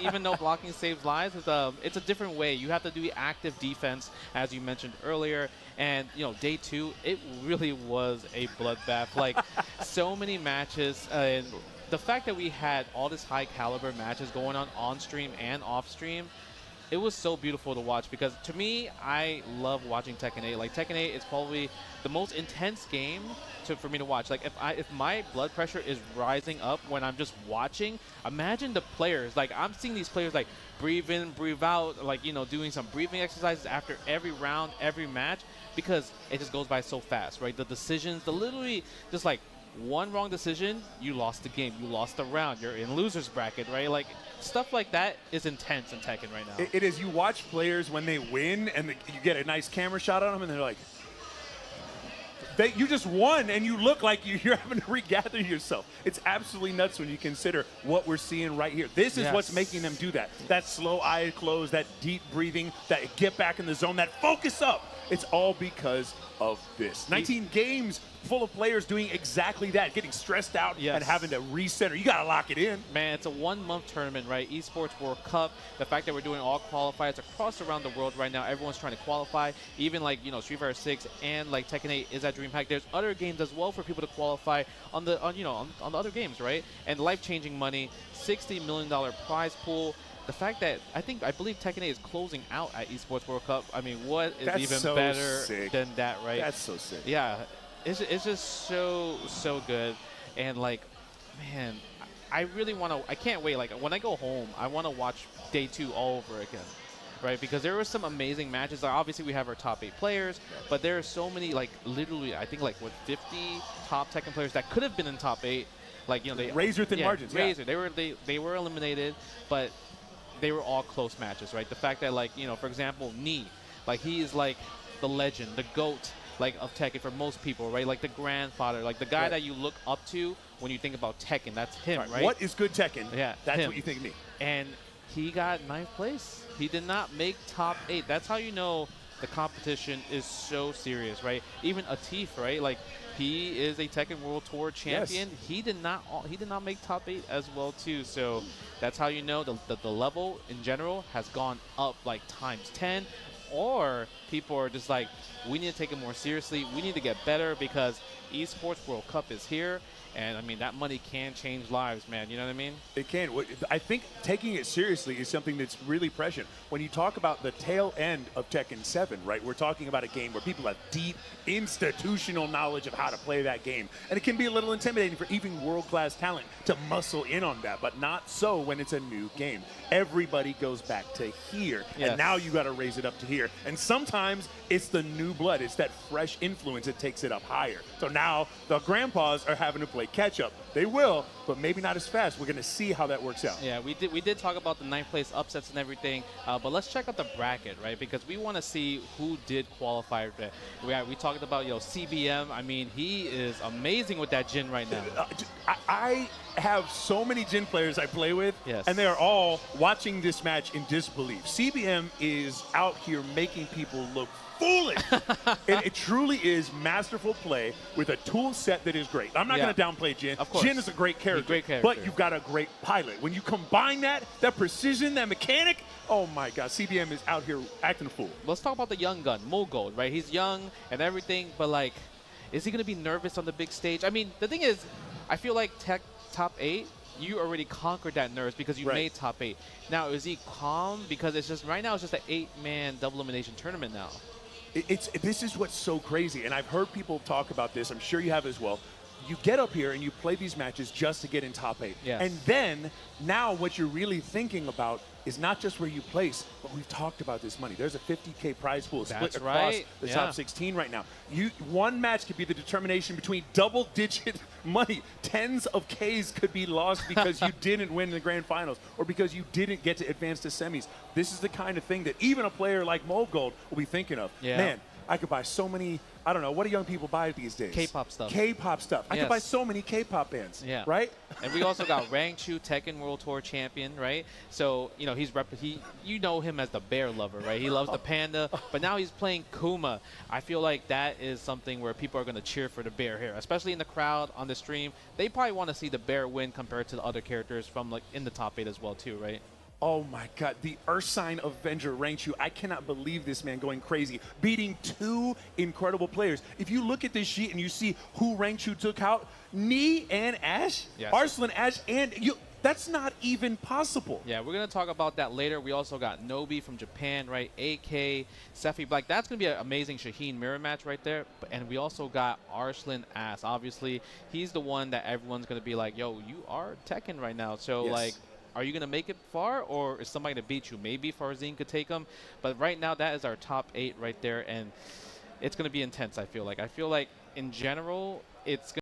even though blocking saves lives, it's a different way. You have to do active defense, as you mentioned earlier. And, day 2, it really was a bloodbath. Like, so many matches. And the fact that we had all this high caliber matches going on stream and off stream, it was so beautiful to watch, because to me, I love watching Tekken 8. Like, Tekken 8 is probably the most intense game for me to watch. Like, if my blood pressure is rising up when I'm just watching, imagine the players. Like, I'm seeing these players like breathe in, breathe out, like, doing some breathing exercises after every round, every match, because it just goes by so fast, right? The decisions, literally just like one wrong decision, you lost the game, you lost the round, you're in loser's bracket, right? Like, stuff like that is intense in Tekken right now. It is. You watch players when they win, and you get a nice camera shot on them, and they're like, you just won, and you look like you're having to regather yourself. It's absolutely nuts when you consider what we're seeing right here. This is what's making them do that. That slow eye close, that deep breathing, that get back in the zone, that focus up. It's all because of this. 19 games full of players doing exactly that, getting stressed out and having to reset. You got to lock it in. Man, it's a one-month tournament, right? Esports World Cup. The fact that we're doing all qualifiers across around the world right now, everyone's trying to qualify. Even like, Street Fighter 6 and like Tekken 8 is at DreamHack. There's other games as well for people to qualify on the other games, right? And life-changing money, $60 million prize pool. The fact that I believe Tekken 8 is closing out at Esports World Cup. I mean, what is even so better sick. than that, right? That's so sick. Yeah, it's just so good. And like, man, I really want to. I can't wait. Like, when I go home, I want to watch day 2 all over again, right? Because there were some amazing matches. Like, obviously, we have our top 8 players, but there are so many. Like, literally, I think 50 top Tekken players that could have been in top 8. Like, they razor thin margins. Razor. They were eliminated, but they were all close matches, right? The fact that, like, for example, Knee, like, he is like the legend, the GOAT, like, of Tekken for most people, right? Like the grandfather, like the guy that you look up to when you think about Tekken. That's him, right? What is good Tekken? Yeah, that's what you think of me. And he got 9th place. He did not make top 8. That's how you know the competition is so serious, right? Even Atif, right? Like, he is a Tekken World Tour champion. Yes. He did not make top 8 as well too. So that's how you know the level in general has gone up like times 10. Or people are just like, we need to take it more seriously. We need to get better, because Esports World Cup is here. And, I mean, that money can change lives, man. You know what I mean? It can. I think taking it seriously is something that's really prescient. When you talk about the tail end of Tekken 7, right, we're talking about a game where people have deep institutional knowledge of how to play that game. And it can be a little intimidating for even world-class talent to muscle in on that, but not so when it's a new game. Everybody goes back to here, and now you got to raise it up to here. And sometimes it's the new blood. It's that fresh influence that takes it up higher. So now the grandpas are having to play catch up. They will, but maybe not as fast. We're going to see how that works out. Yeah, we did talk about the 9th place upsets and everything, but let's check out the bracket, right? Because we want to see who did qualify. We talked about CBM. I mean, he is amazing with that Jin right now. I have so many Jin players I play with, and they are all watching this match in disbelief. CBM is out here making people look foolish. It truly is masterful play with a tool set that is great. I'm not going to downplay Jin. Of course. Jin is a great character, but you've got a great pilot. When you combine that precision, that mechanic, oh my God, CBM is out here acting a fool. Let's talk about the young gun, Mogold, right? He's young and everything, but like, is he going to be nervous on the big stage? I mean, the thing is, I feel like top 8, you already conquered that nerves because you made top 8. Now, is he calm? Because it's just, right now, it's just an 8-man double elimination tournament now. This is what's so crazy, and I've heard people talk about this. I'm sure you have as well. You get up here and you play these matches just to get in top 8. Yes. And then, now what you're really thinking about is not just where you place, but we've talked about this money. There's a $50K prize pool split across the top 16 right now. One match could be the determination between double-digit money. Tens of Ks could be lost because you didn't win the grand finals or because you didn't get to advance to semis. This is the kind of thing that even a player like Mogold will be thinking of. Yeah. Man, I could buy so many, I don't know, what do young people buy these days? K-pop stuff. K-pop stuff. I could buy so many K-pop bands, right? And we also got Rangchu, Tekken World Tour champion, right? So, you know him as the bear lover, right? He loves the panda, but now he's playing Kuma. I feel like that is something where people are going to cheer for the bear here, especially in the crowd, on the stream. They probably want to see the bear win compared to the other characters from, like, in the top 8 as well, too, right? Oh my God, the Ursine Avenger Raichu. I cannot believe this man going crazy, beating two incredible players. If you look at this sheet and you see who Raichu took out, Knee and Ash, Yes. Arslan, Ash, and you. That's not even possible. Yeah, we're going to talk about that later. We also got Nobi from Japan, right? AK, Sephi Black. That's going to be an amazing Shaheen mirror match right there. And we also got Arslan Ass. Obviously, he's the one that everyone's going to be like, yo, you are Tekken right now. So, Yes. like, are you going to make it far, or is somebody going to beat you? Maybe Farzine could take him. But right now, that is our top 8 right there. And it's going to be intense, I feel like. I feel like, in general, it's